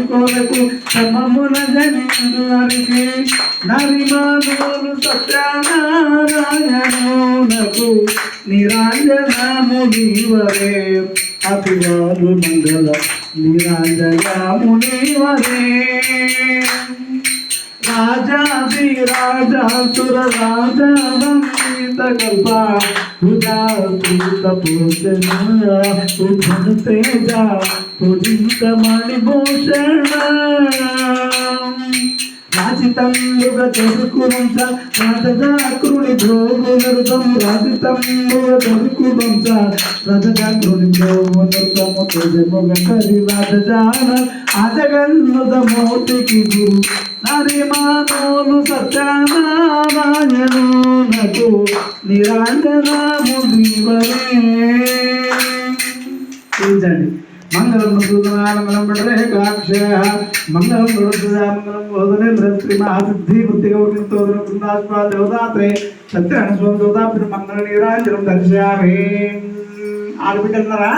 కొరకు సమమున జనిందురికి నరిమానులు సత్యనారాయణునకు నిరాంజనము నీవరే అతివారు మంగళ నిరాంజనము నీవరే రాజాది రాజాసుర రాజా కల్ప పూజన తేజ పూజించమణి భూషణ రాజితంబుగ చదుకువంశ రాజజాకృని భోగునరుతము రాజితంబుగ చదుకువంశ రాజజాకృని భోగునరుతము తేజముగ కరి రాజజాన అజగన్నుద మోతికి గురు నరిమానోలు సత్యనారాయణునకు నిరాంజనము నీవరే. మంగళం మంగళం పడరేకాక్ష మంగళం మంగళం బోధనేంద్ర శ్రీ మహాసిద్ధి బుద్ధి గౌరవంతో దేవదాత్రే సత్యనారాయణ స్వామి దేవతాభ్యుడు మంగళ నీరాంజనం దర్శయామి. ఆడబిడ్డన్నారా?